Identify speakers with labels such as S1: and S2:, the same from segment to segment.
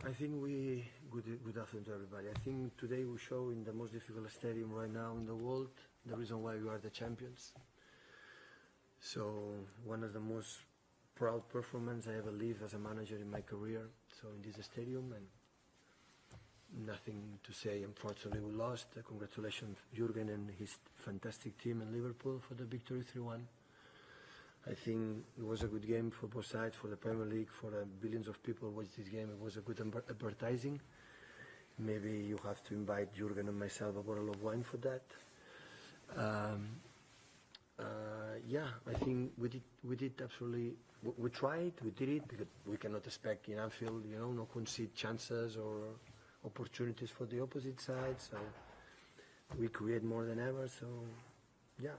S1: I think good afternoon to everybody. I think today we show in the most difficult stadium right now in the world the reason why we are the champions. So one of the most proud performance I ever lived as a manager in my career. So in this stadium, and nothing to say. Unfortunately, we lost. Congratulations, Jurgen and his fantastic team in Liverpool for the victory 3-1. I think it was a good game for both sides, for the Premier League, for billions of people watched this game. It was a good advertising. Maybe you have to invite Jurgen and myself a bottle of wine for that. Yeah, I think we did absolutely. We tried, we did it, because we cannot expect in Anfield, no concede chances or opportunities for the opposite side. So we create more than ever. So yeah.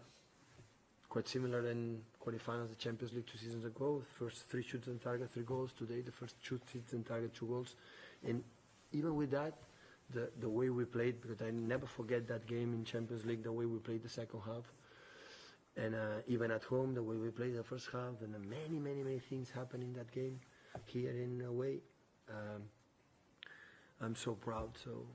S1: Quite similar in quarterfinals of the Champions League 2 seasons ago. First 3 shoots on target, 3 goals. Today the first shoots on target, 2 goals. And even with that, the way we played, because I never forget that game in Champions League, the way we played the second half. And even at home, the way we played the first half, and many things happened in that game here in a way. I'm so proud. So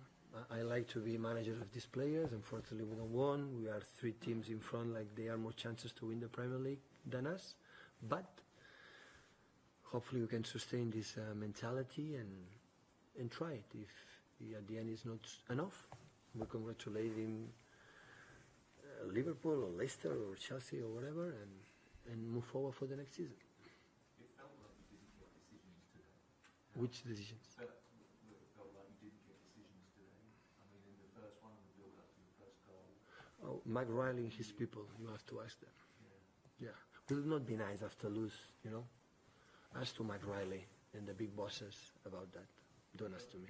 S1: I like to be manager of these players. Unfortunately, we don't won. We are 3 teams in front, like they are more chances to win the Premier League than us. But hopefully we can sustain this mentality and try it. If at the end it's not enough, we congratulate him, Liverpool or Leicester or Chelsea or whatever, and move forward for the next season.
S2: It felt like you didn't get decisions today.
S1: Which decisions?
S2: It felt like you didn't get decisions today. I mean, in the first one, the build up to the first goal.
S1: Oh, Mike Riley and his people, you have to ask them. Yeah. Will not be nice after lose, Ask to Mike Riley and the big bosses about that. Don't ask to me.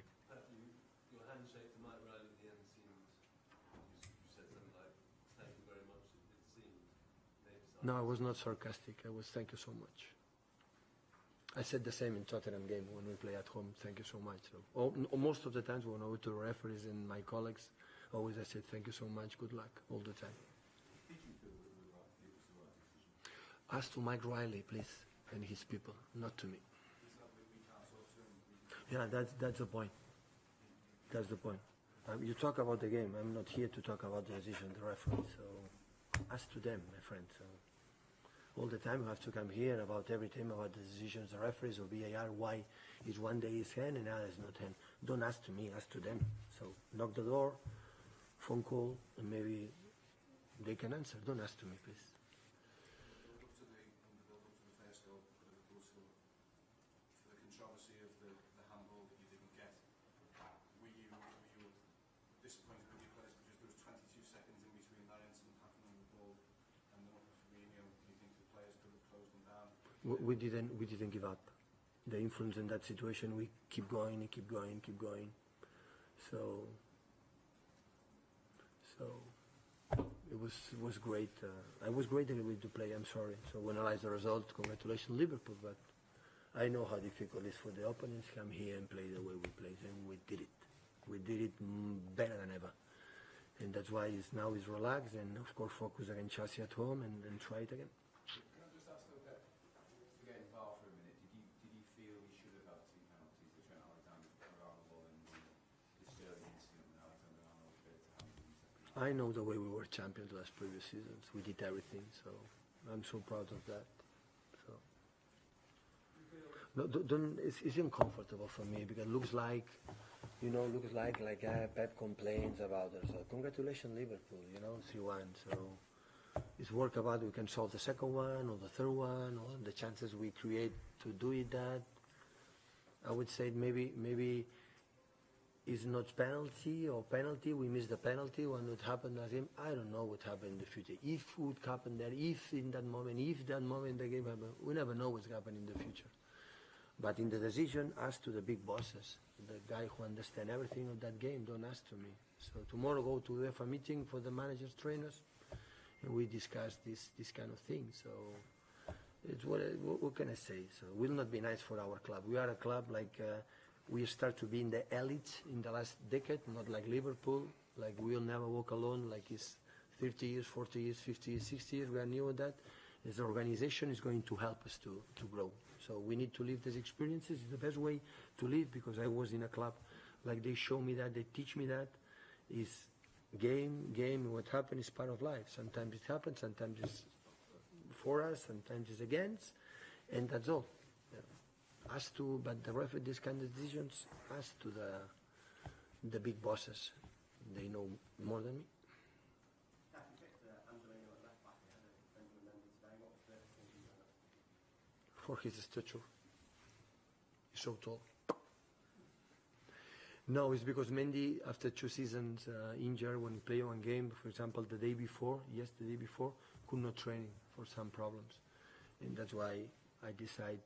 S3: Your handshake to Mike Riley at the end seemed, you said something like, thank you very much, it seemed.
S1: No, I was not sarcastic. I was thank you so much. I said the same in Tottenham game when we play at home. Thank you so much. So, most of the times when I go to the referees and my colleagues, always I said thank you so much, good luck, all the time.
S2: Did you feel that it was the right decision?
S1: Ask to Mike Riley, please, and his people, not to me. Yeah, that's the point. That's the point. You talk about the game. I'm not here to talk about the decision, the referee. So ask to them, my friend. So all the time you have to come here about everything about the decisions, the referees or VAR. Why is one day is hand and the other is not hand? Don't ask to me. Ask to them. So knock the door, phone call, and maybe they can answer. Don't ask to me, please. We didn't give up. The influence in that situation, we keep going and keep going. So it was great. I was great to play. I'm sorry. So when I analyze the result, congratulations Liverpool. But I know how difficult it is for the opponents to come here and play the way we played, and we did it. We did it better than ever, and that's why now it's relaxed and of course focus against Chelsea at home and try it again. I know the way we were champions last previous seasons. We did everything, so I'm so proud of that. So, no, it's uncomfortable for me because it looks like Pep complains about it. So congratulations Liverpool, 3-1. So it's work about we can solve the second one or the third one or the chances we create to do it. That I would say maybe. Is not penalty, we missed the penalty, what would happen to him, I don't know what happened in the future. If it would happen there, if that moment the game happened, we never know what's happening in the future. But in the decision, ask to the big bosses, the guy who understand everything of that game, don't ask to me. So tomorrow go to UEFA meeting for the managers, trainers, and we discuss this kind of thing. So it's what can I say? So it will not be nice for our club. We are a club like, we start to be in the elite in the last decade, not like Liverpool, like we'll never walk alone, like it's 30 years, 40 years, 50 years, 60 years, we are new at that. As an organization is going to help us to grow. So we need to live these experiences. It's the best way to live, because I was in a club, like they show me that, they teach me that, is game, what happened is part of life. Sometimes it happens, sometimes it's for us, sometimes it's against, and that's all. But the ref, these kind of decisions, as to the big bosses, they know more than me. For his stature, he's so tall. No, it's because Mendy, after 2 seasons injured, when he played one game, for example, the day before, could not train for some problems, and that's why I decide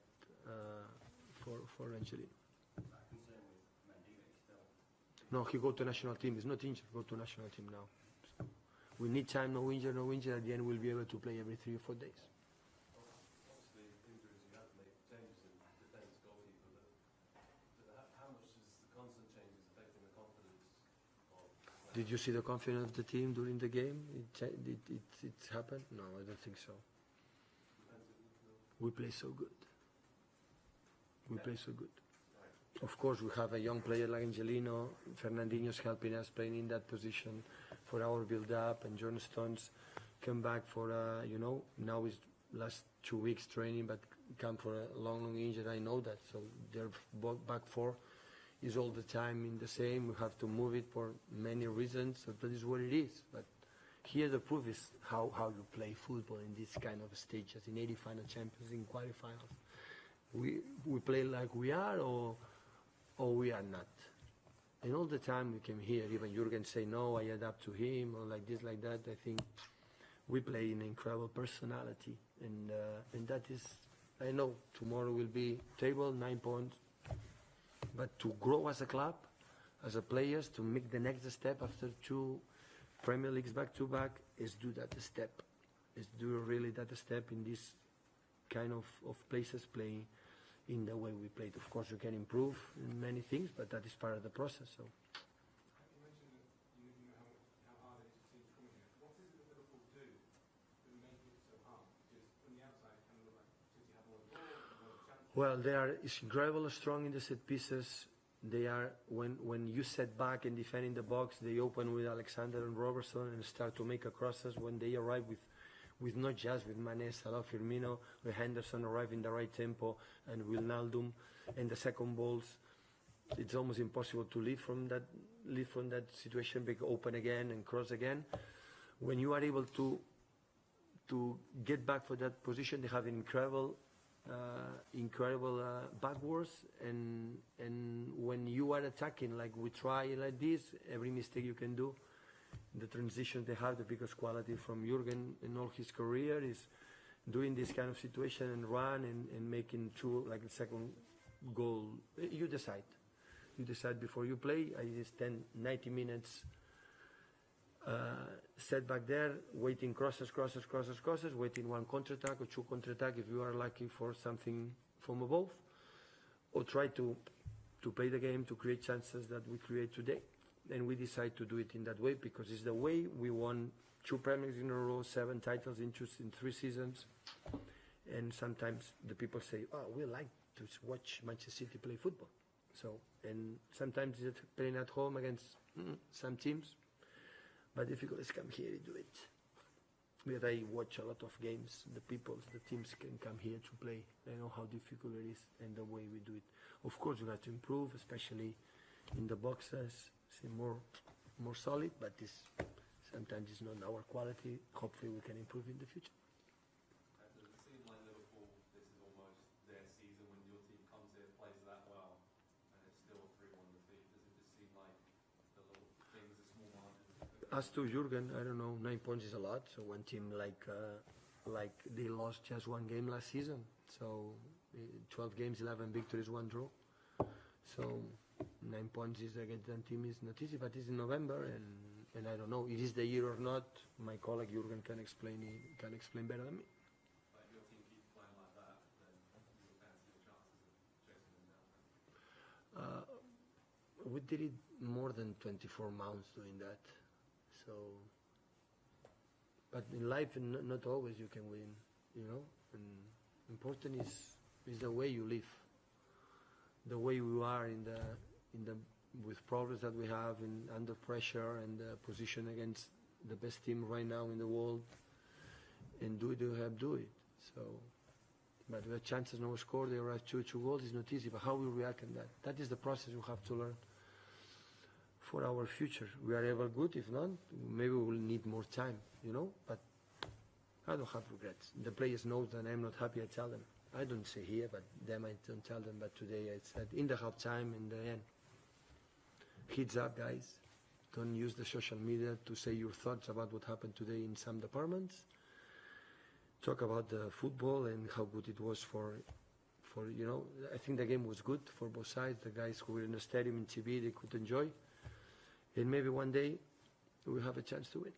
S1: for Angelino. No, he go to national team. He's not injured. Go to national team now. So we need time. No injured. At the end, we'll be able to play every 3 or 4 days.
S3: Obviously, injuries, you have to make changes in defence, goalkeeper. But how much is the constant changes affecting the confidence of players?
S1: Did you see the confidence of the team during the game? It happened? No, I don't think so. We play so good. Of course, we have a young player like Angelino. Fernandinho's helping us playing in that position for our build-up, and John Stones come back for, now is last 2 weeks training, but come for a long injury. I know that. So their back four is all the time in the same. We have to move it for many reasons. So that is what it is. But here the proof is how you play football in this kind of stages, in 80 final champions, in quarterfinals. We play like we are, or we are not. And all the time we came here, even Jurgen say, no, I adapt to him, or like this, like that. I think we play an incredible personality. And that is, I know tomorrow will be table, 9 points. But to grow as a club, as a players, to make the next step after 2 Premier Leagues back-to-back, is do that step. Is do really that step in this kind of places, playing in the way we played. Of course, you can improve in many things, but that is part of the process. So.
S4: You mentioned that you know how hard it is for teams coming here. What is it that Liverpool do that make it so hard? Because from the outside, it kind of looks like City have more of the ball, more chances.
S1: Well, they are incredibly strong in the set pieces. They are, when you set back and defend in the box, they open with Alexander and Robertson and start to make a crosses. When they arrive with not just with Mane, Salah, Firmino, with Henderson arrive in the right tempo, and Wijnaldum, and the second balls, it's almost impossible to leave from that situation, big open again and cross again. When you are able to get back for that position, they have incredible backwards, and when you are attacking like we try like this, every mistake you can do. The transition they have, the biggest quality from Jurgen in all his career is doing this kind of situation and run and making 2, like the second goal. You decide before you play. I just 90 minutes set back there, waiting crosses, waiting 1 counter-attack or 2 counter-attack if you are lucky for something from above, or try to play the game to create chances that we create today. And we decide to do it in that way because it's the way we won 2 Premier Leagues in a row, 7 titles in 3 seasons. And sometimes the people say, oh, we like to watch Manchester City play football. So, and sometimes it's playing at home against some teams, but difficult is come here and do it. Because I watch a lot of games, the teams can come here to play. I know how difficult it is and the way we do it. Of course, we have to improve, especially in the boxes. More solid, but sometimes it's not our quality. Hopefully we can improve in the future.
S3: Does it seem like Liverpool, this is almost their season when your team comes here, plays that well, and it's still a 3-1 defeat? Does it just seem like the little things, the small margins?
S1: As to Jurgen, I don't know, 9 points is a lot. So one team like they lost just 1 game last season. So 12 games, 11 victories, 1 draw. So 9 points is against that team is not easy, but it's in November, and I don't know, it is the year or not. My colleague Jurgen can explain better than me.
S3: But if your team keeps playing like that, then you will fancy your chances of chasing them down.
S1: We did it more than 24 months doing that. So, but in life, not always you can win you know. And important is the way you live, the way we are in the with problems that we have under pressure and the position against the best team right now in the world, and do it. So, but the chances no score, they arrive 2 goals is not easy. But how we react in that is the process we have to learn for our future. We are ever good. If not, maybe we will need more time, you know. But I don't have regrets. The players know that I'm not happy. I tell them. I don't say here, but them I don't tell them. But today I said in the half time, in the end. Heads up, guys. Don't use the social media to say your thoughts about what happened today in some departments. Talk about the football and how good it was for you know. I think the game was good for both sides. The guys who were in the stadium in TV, they could enjoy. And maybe one day we'll have a chance to win.